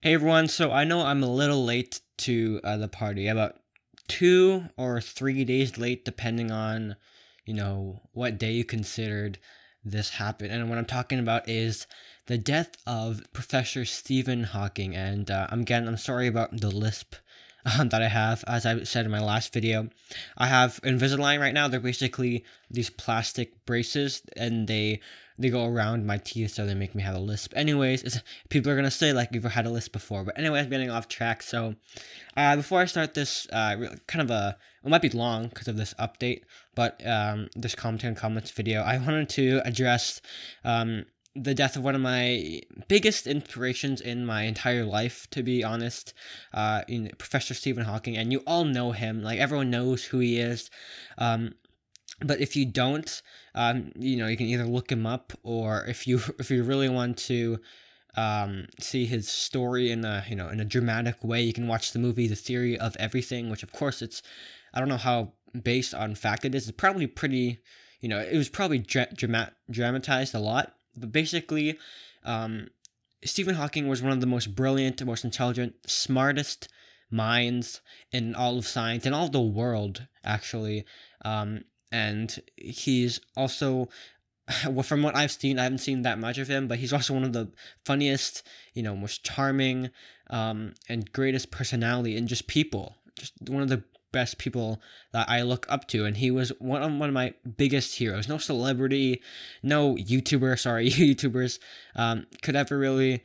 Hey everyone, so I know I'm a little late to the party, about 2 or 3 days late, depending on, what day you considered this happened. And what I'm talking about is the death of Professor Stephen Hawking. And I'm sorry about the lisp that I have. As I said in my last video, I have Invisalign right now. They're basically these plastic braces, and they go around my teeth, so they make me have a lisp. Anyways, people are gonna say like you've had a lisp before, but anyway, I'm getting off track. So, before I start this, it might be long because of this update, but this commentary and comments video, I wanted to address the death of one of my biggest inspirations in my entire life, to be honest, Professor Stephen Hawking, and you all know him. Like everyone knows who he is. But if you don't, you can either look him up, or if you really want to see his story in a dramatic way, you can watch the movie The Theory of Everything, which of course I don't know how based on fact it is. It's probably pretty, it was probably dramatized a lot, but basically, Stephen Hawking was one of the most brilliant, most intelligent, smartest minds in all of science and all of the world, actually. And he's also, well, from what I've seen, I haven't seen that much of him, but he's also one of the funniest, most charming, and greatest personality in just people. Just one of the best people that I look up to, and he was one of my biggest heroes. No celebrity, no YouTuber, sorry, YouTubers, could ever really,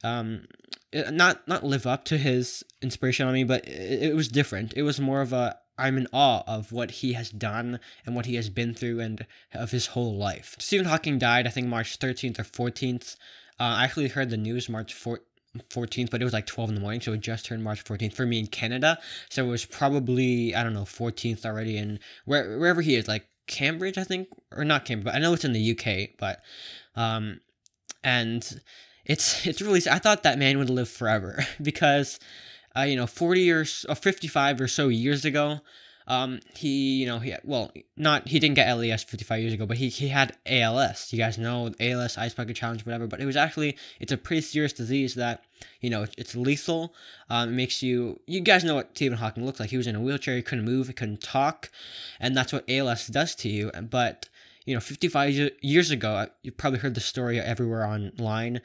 not live up to his inspiration on me, but it was different. It was more of I'm in awe of what he has done and what he has been through and of his whole life. Stephen Hawking died, I think, March 13th or 14th. I actually heard the news March 14th, but it was like 12 in the morning, so it just turned March 14th for me in Canada. So it was probably, I don't know, 14th already in wherever he is, like Cambridge, I think, or not Cambridge, but I know it's in the UK, but, and it's really, I thought that man would live forever because 40 or 55 or so years ago, he didn't get LES 55 years ago, but he had ALS. You guys know ALS, Ice Bucket Challenge, whatever, but it's a pretty serious disease that, it's lethal. It makes you guys know what Stephen Hawking looked like. He was in a wheelchair, he couldn't move, he couldn't talk, and that's what ALS does to you. But 55 years ago, you probably heard the story everywhere online.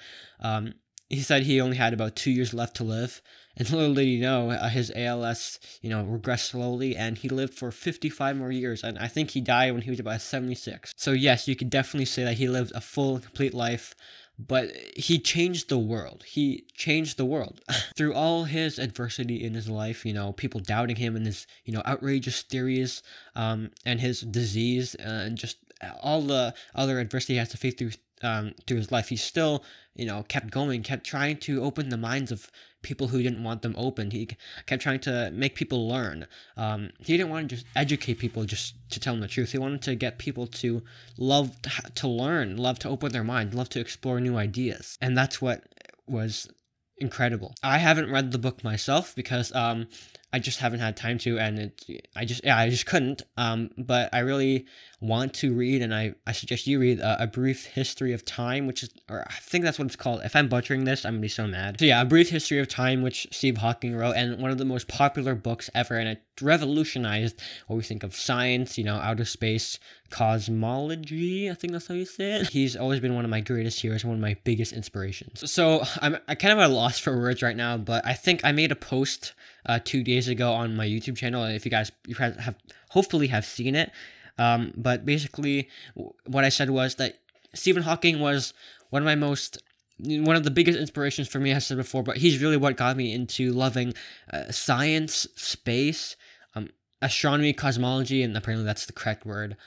He said he only had about 2 years left to live, and little did he know, his ALS, regressed slowly, and he lived for 55 more years, and I think he died when he was about 76. So yes, you could definitely say that he lived a full, complete life, but he changed the world. He changed the world. Through all his adversity in his life, people doubting him and his, outrageous theories, and his disease, and just all the other adversity he has to face through his life, he still, kept going, kept trying to open the minds of people who didn't want them opened. He kept trying to make people learn. He didn't want to just educate people just to tell them the truth. He wanted to get people to love to learn, love to open their mind, love to explore new ideas. And that's what was incredible. I haven't read the book myself because I just haven't had time to, and I just couldn't. But I really want to read, and I suggest you read A Brief History of Time, or I think that's what it's called. If I'm butchering this, I'm gonna be so mad. So yeah, A Brief History of Time, which Steve Hawking wrote, and one of the most popular books ever, and it revolutionized what we think of science, outer space, cosmology, I think that's how you say it. He's always been one of my greatest heroes, one of my biggest inspirations. So I kind of at a loss for words right now, but I think I made a post 2 days ago on my YouTube channel, and if you guys have hopefully have seen it. But basically, what I said was that Stephen Hawking was one of the biggest inspirations for me, as I said before, but he's really what got me into loving science, space, astronomy, cosmology, and apparently that's the correct word,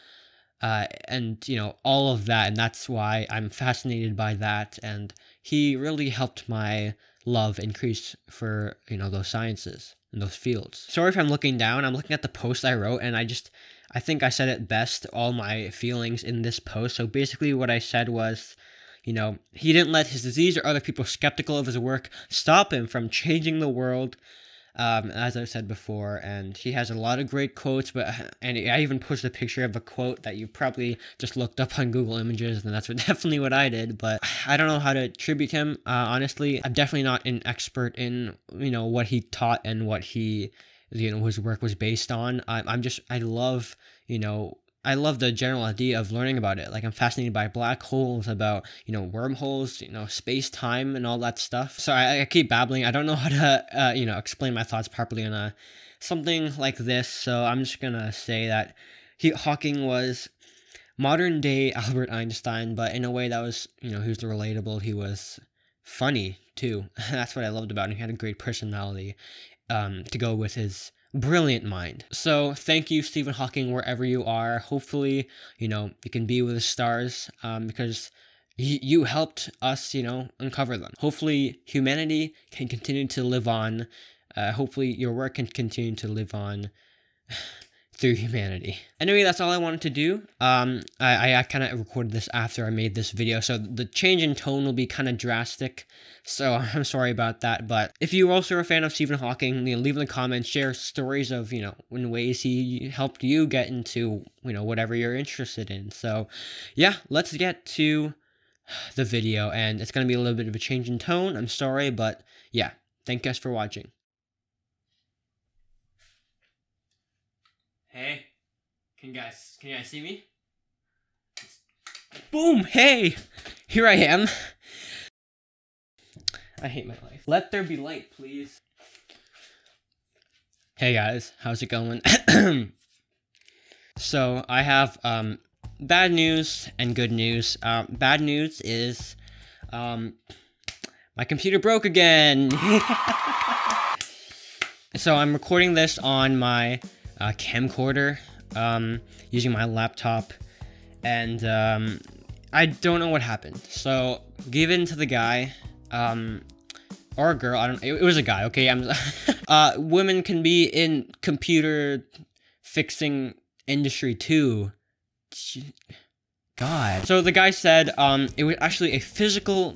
and all of that, and that's why I'm fascinated by that, and he really helped my love increase for those sciences and those fields. Sorry if I'm looking down. I'm looking at the post I wrote, and I think I said it best, all my feelings in this post. So basically what I said was, he didn't let his disease or other people skeptical of his work stop him from changing the world, as I said before, and he has a lot of great quotes, and I even posted a picture of a quote that you probably just looked up on Google Images, and that's definitely what I did, but I don't know how to attribute him. Honestly, I'm definitely not an expert in, what he taught and what he, his work was based on. I love, I love the general idea of learning about it. Like, I'm fascinated by black holes, about, wormholes, space-time and all that stuff. So I keep babbling. I don't know how to, explain my thoughts properly on something like this. So I'm just gonna say that Hawking was modern-day Albert Einstein, but in a way that was, he was relatable. He was funny, too. That's what I loved about him. He had a great personality to go with his brilliant mind. So thank you, Stephen Hawking, wherever you are. Hopefully, you can be with the stars, because you helped us, uncover them. Hopefully humanity can continue to live on. Hopefully your work can continue to live on through humanity. Anyway, that's all I wanted to do. I kind of recorded this after I made this video, so the change in tone will be kind of drastic, so I'm sorry about that. But if you also are a fan of Stephen Hawking, leave in the comments, share stories of, in ways he helped you get into, whatever you're interested in. So yeah, let's get to the video, and it's going to be a little bit of a change in tone. I'm sorry, but yeah, thank you guys for watching. Hey, can you guys see me? Boom! Hey! Here I am. I hate my life. Let there be light, please. Hey guys, how's it going? So, I have, bad news and good news. Bad news is, my computer broke again! So, I'm recording this on my camcorder, using my laptop, and I don't know what happened. So given to the guy, or a girl, I don't. It was a guy. Okay, women can be in computer fixing industry too. God. So the guy said, it was actually a physical,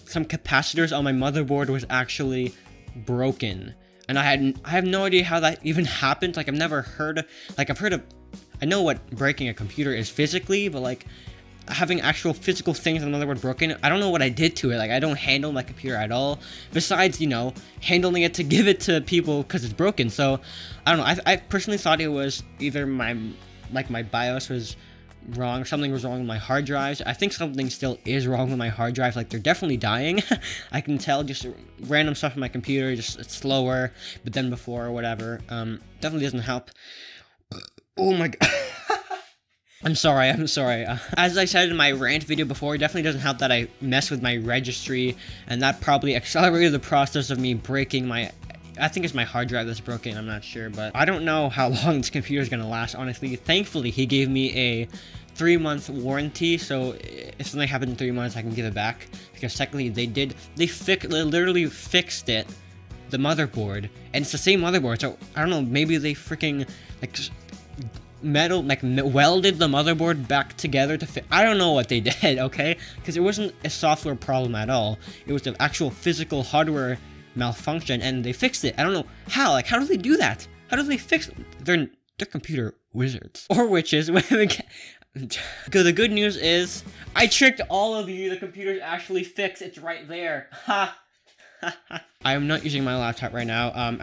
some capacitors on my motherboard was actually broken. And I have no idea how that even happened. Like, I've never heard, I know what breaking a computer is physically, but having actual physical things on the motherboard broken, I don't know what I did to it. I don't handle my computer at all, besides, handling it to give it to people because it's broken. So, I don't know. I personally thought it was either my BIOS was wrong, something was wrong with my hard drives. I think something still is wrong with my hard drives. They're definitely dying. I can tell, just random stuff on my computer, just it's slower than before or whatever. Definitely doesn't help. Oh my god. I'm sorry. As I said in my rant video before, it definitely doesn't help that I messed with my registry, and that probably accelerated the process of me breaking I think it's my hard drive that's broken, I'm not sure, but I don't know how long this computer is gonna last, honestly. Thankfully, he gave me a 3-month warranty, so if something happened in 3 months, I can give it back. Because secondly, they literally fixed it, the motherboard, and it's the same motherboard, so I don't know, maybe they freaking, welded the motherboard back together to fit. I don't know what they did, okay? Because it wasn't a software problem at all. It was the actual physical hardware malfunction, and they fixed it. I don't know how. How do they do that? How do they fix it? They're computer wizards or witches. The good news is I tricked all of you. The computer's actually fixed. It's right there. Ha. I am not using my laptop right now.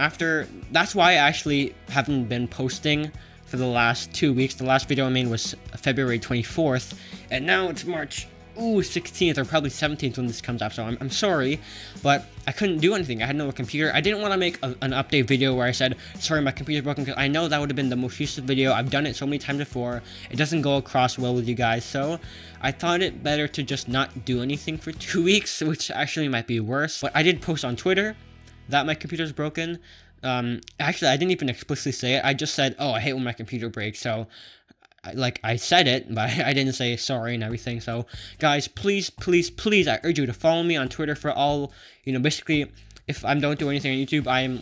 That's why I actually haven't been posting for the last 2 weeks. The last video I made was February 24th, and now it's March 16th or probably 17th when this comes out, so I'm sorry, but I couldn't do anything. I had no computer. I didn't want to make an update video where I said, sorry, my computer's broken, because I know that would have been the most useless video. I've done it so many times before. It doesn't go across well with you guys, so I thought it better to just not do anything for 2 weeks, which actually might be worse. But I did post on Twitter that my computer's broken. Actually, I didn't even explicitly say it. I just said, oh, I hate when my computer breaks, so I said it, but I didn't say sorry and everything. So guys, please, I urge you to follow me on Twitter for all, basically, if I don't do anything on YouTube, I am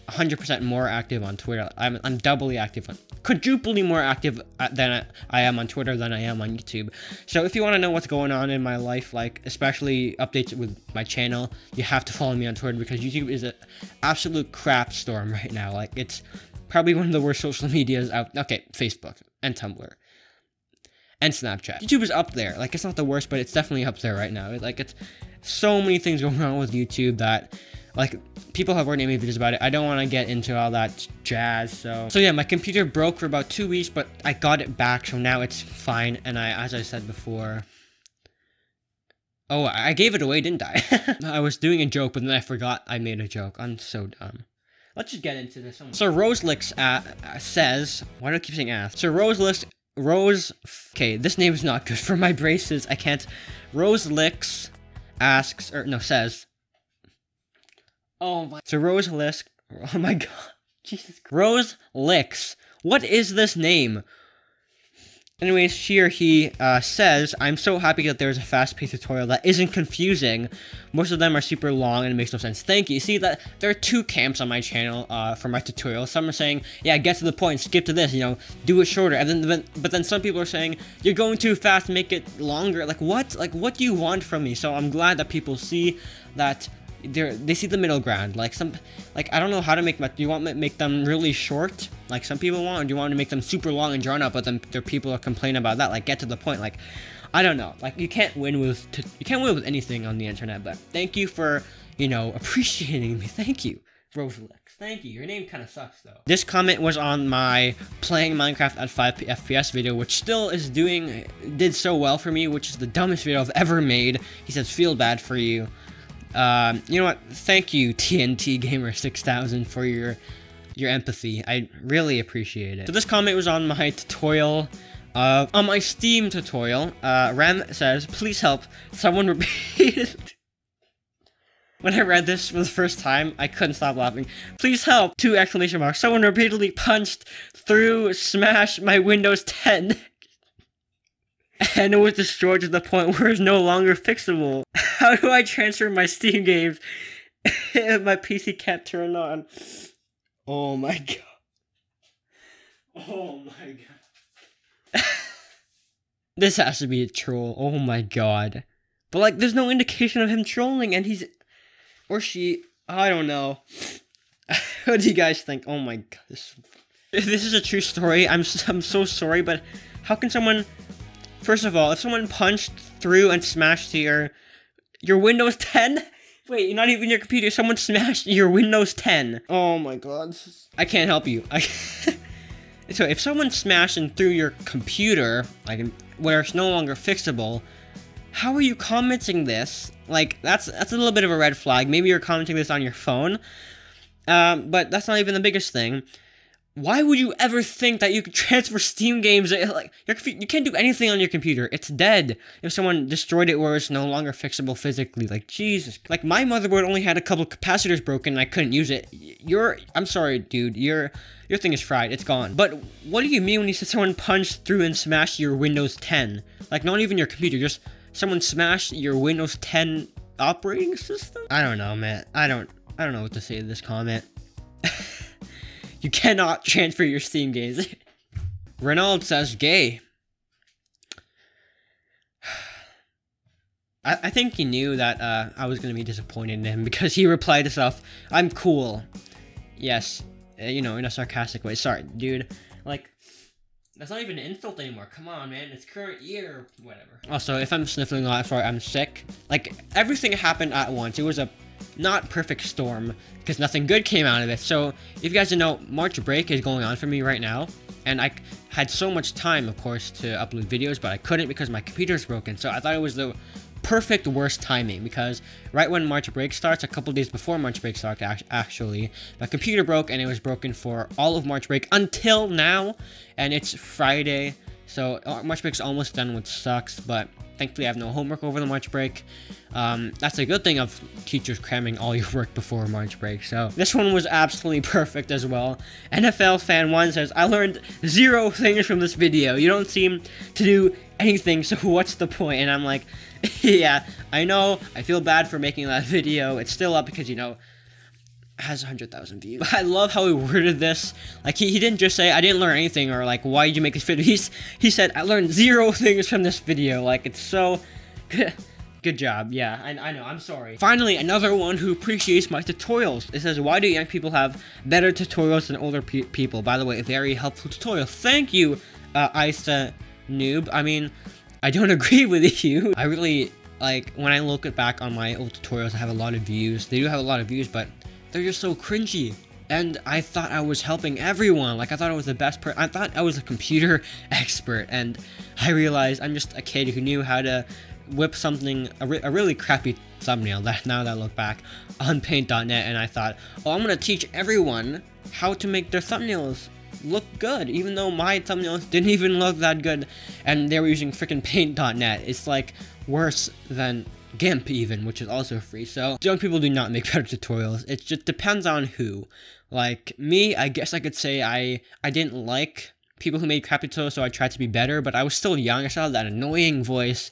100% more active on Twitter. I'm doubly active, quadruply more active than I am on Twitter than I am on YouTube. So if you want to know what's going on in my life, like especially updates with my channel, you have to follow me on Twitter, because YouTube is an absolute crap storm right now. Like, it's probably one of the worst social medias out. Okay, Facebook and Tumblr and Snapchat. YouTube is up there. Like, it's not the worst, but it's definitely up there right now. It's so many things going on with YouTube that, like, people have already made videos about it. I don't want to get into all that jazz. So yeah, my computer broke for about 2 weeks, but I got it back, so now it's fine. And as I said before, oh, I gave it away, didn't I? I was doing a joke, but then I forgot I made a joke. I'm so dumb. Let's just get into this. So Roselicks says, why do I keep saying ass? So okay, this name is not good for my braces. I can't. Roselicks says, oh my. So Roselicks, oh my god, Jesus. Roselicks, what is this name? Anyways, she or he says, I'm so happy that there's a fast-paced tutorial that isn't confusing. Most of them are super long and it makes no sense. Thank you. See, that there are two camps on my channel for my tutorials. Some are saying, yeah, get to the point, skip to this, you know, do it shorter. And then, but then some people are saying, you're going too fast, make it longer. Like, what? Like, what do you want from me? So I'm glad that people see that they see the middle ground. Like, I don't know how to make do you want to make them really short, like some people want, or do you want to make them super long and drawn out, but then there people are complaining about that? Like, get to the point. Like, I don't know. Like, you can't win with anything on the internet. But thank you for, you know, appreciating me. Thank you, Roselicks. Thank you. Your name kind of sucks though. This comment was on my playing Minecraft at 5 FPS video, which still did so well for me, which is the dumbest video I've ever made. He says, feel bad for you. You know what? Thank you, TNT Gamer 6000, for your empathy. I really appreciate it. So this comment was on my tutorial, on my Steam tutorial. Rem says, please help. Someone repeated. When I read this for the first time, I couldn't stop laughing. Please help! 2 exclamation marks. Someone repeatedly punched through, smashed my Windows 10. And it was destroyed to the point where it's no longer fixable. How do I transfer my Steam games if my PC can't turn on? Oh my god. Oh my god. This has to be a troll. Oh my god. But like, there's no indication of him trolling, and he's... or she... I don't know. What do you guys think? Oh my god. This is a true story. I'm so sorry, but how can someone... First of all, if someone punched through and smashed your Windows 10? Wait, not even your computer. Someone smashed your Windows 10. Oh my god. I can't help you. So if someone smashed and through your computer, like where it's no longer fixable, how are you commenting this? Like, that's a little bit of a red flag. Maybe you're commenting this on your phone. But that's not even the biggest thing. Why would you ever think that you could transfer Steam games? Like, you can't do anything on your computer. It's dead. If someone destroyed it where it's no longer fixable physically, like, Jesus. Like, my motherboard only had a couple capacitors broken and I couldn't use it. I'm sorry, dude. Your thing is fried. It's gone. But what do you mean when you said someone punched through and smashed your Windows 10? Like, not even your computer, just someone smashed your Windows 10 operating system? I don't know, man. I don't know what to say to this comment. You cannot transfer your Steam games. Renault says gay. I think he knew that I was going to be disappointed in him, because he replied to stuff, I'm cool. Yes, you know, in a sarcastic way. Sorry, dude. Like, that's not even an insult anymore. Come on, man. It's current year. Whatever. Also, if I'm sniffling a lot, sorry, I'm sick. Like, everything happened at once. It was a not perfect storm, because nothing good came out of it. So if you guys didn't know, March break is going on for me right now, and I had so much time, of course, to upload videos, but I couldn't because my computer's broken. So I thought it was the perfect worst timing, because right when March break starts, a couple days before March break starts, actually, my computer broke, and it was broken for all of March break until now, and it's Friday. So March break's almost done, which sucks, but thankfully I have no homework over the March break. That's a good thing of teachers cramming all your work before March break. So this one was absolutely perfect as well. NFL Fan 1 says, I learned 0 things from this video. You don't seem to do anything, so what's the point? And I'm like, yeah, I know. I feel bad for making that video. It's still up because, you know, has 100,000 views. But I love how he worded this. Like, he didn't just say, I didn't learn anything, or like, why did you make this video? He said, I learned 0 things from this video. Like, it's so good. Good job. Yeah, I know. I'm sorry. Finally, another one who appreciates my tutorials. It says, why do young people have better tutorials than older people? By the way, a very helpful tutorial. Thank you, Isa Noob. I mean, I don't agree with you. I really, like, when I look back on my old tutorials, I have a lot of views. They do have a lot of views, but they're just so cringy. And I thought I was helping everyone. Like, I thought I was the best person. I thought I was a computer expert. And I realized I'm just a kid who knew how to whip something, a really crappy thumbnail, now that I look back, on paint.net. And I thought, oh, I'm going to teach everyone how to make their thumbnails look good, even though my thumbnails didn't even look that good. And they were using freaking paint.net. It's like worse than GIMP even, which is also free. So young people do not make better tutorials. It just depends on who. Like me, I guess I could say I didn't like people who made crappy tutorials, so I tried to be better, but I was still young. I still had that annoying voice.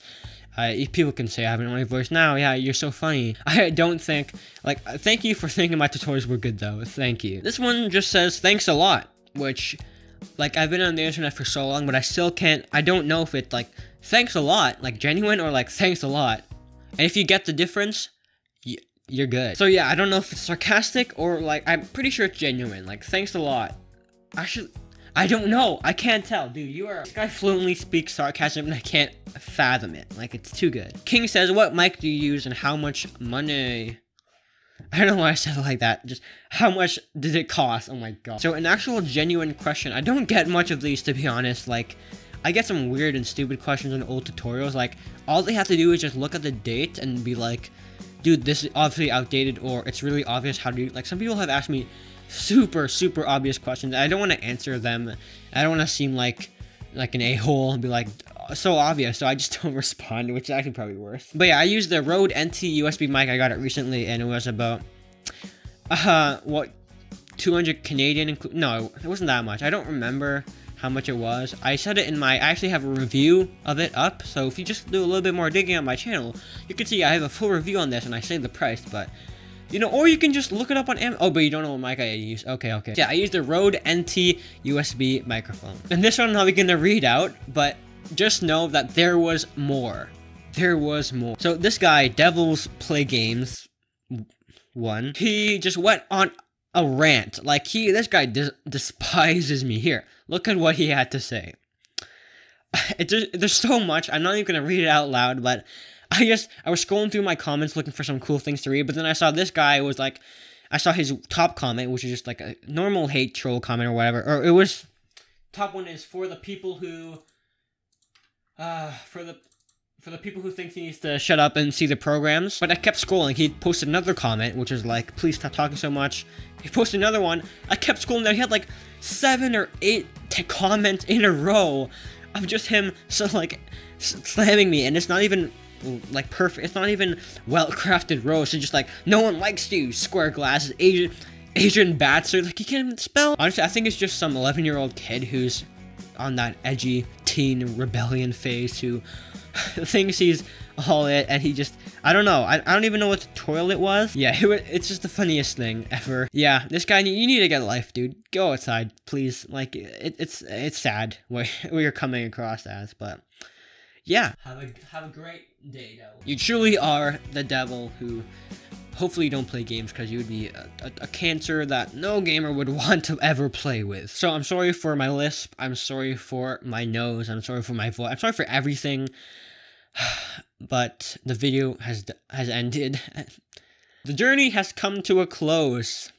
If people can say I have an annoying voice now, yeah, you're so funny. I don't think, like, thank you for thinking my tutorials were good though. Thank you. This one just says thanks a lot, which, like, I've been on the internet for so long, but I still can't, I don't know if it's like thanks a lot, like genuine, or like thanks a lot. And if you get the difference, you're good. So yeah, I don't know if it's sarcastic or like, I'm pretty sure it's genuine. Like, thanks a lot. I don't know. I can't tell. Dude, this guy fluently speaks sarcasm and I can't fathom it. Like, it's too good. King says, what mic do you use and how much money? I don't know why I said it like that. Just, how much did it cost? Oh my god. So, an actual genuine question. I don't get much of these, to be honest. Like, I get some weird and stupid questions in old tutorials. Like, all they have to do is just look at the date and be like, dude, this is obviously outdated, or it's really obvious how to do. Like, some people have asked me super obvious questions. I don't want to answer them. I don't want to seem like an a-hole and be like, so obvious, so I just don't respond, which is actually probably worse. But yeah, I used the Rode NT USB mic. I got it recently, and it was about what, 200 Canadian? No, it wasn't that much. I don't remember how much it was. I said it in I actually have a review of it up, so if you just do a little bit more digging on my channel, you can see I have a full review on this, and I say the price, but you know, or you can just look it up on Amazon. Oh, but you don't know what mic I use. Okay. Yeah, I used the Rode NT USB microphone. And this one I'm not gonna read out, but just know that there was more. There was more. So this guy, Devils Play Games 1, he just went on a rant. Like, this guy despises me. Here, look at what he had to say. There's so much. I'm not even gonna read it out loud, but I was scrolling through my comments looking for some cool things to read, but then I saw this guy was like, I saw his top comment, which is just like a normal hate troll comment or whatever, or it was, top one is for the people who, for the people who think he needs to shut up and see the programs. But I kept scrolling. He posted another comment, which is like, please stop talking so much. He posted another one. I kept scrolling down. He had like 7 or 8 comments in a row of just him slamming me, and it's not even like perfect. It's not even well-crafted roast. It's just like, no one likes you, square glasses, Asian bastard. Like, you can't even spell. Honestly, I think it's just some 11-year-old kid who's on that edgy teen rebellion phase who thinks he's all it, and he just, I don't know. I don't even know what tutorial it was. Yeah, it's just the funniest thing ever. Yeah, this guy, you need to get a life, dude. Go outside, please. Like, it's sad what you're coming across as, but yeah. Have a great day, Devil. You truly are the devil who, hopefully you don't play games, because you would be a cancer that no gamer would want to ever play with. So I'm sorry for my lisp. I'm sorry for my nose. I'm sorry for my voice. I'm sorry for everything. But the video has ended. The journey has come to a close.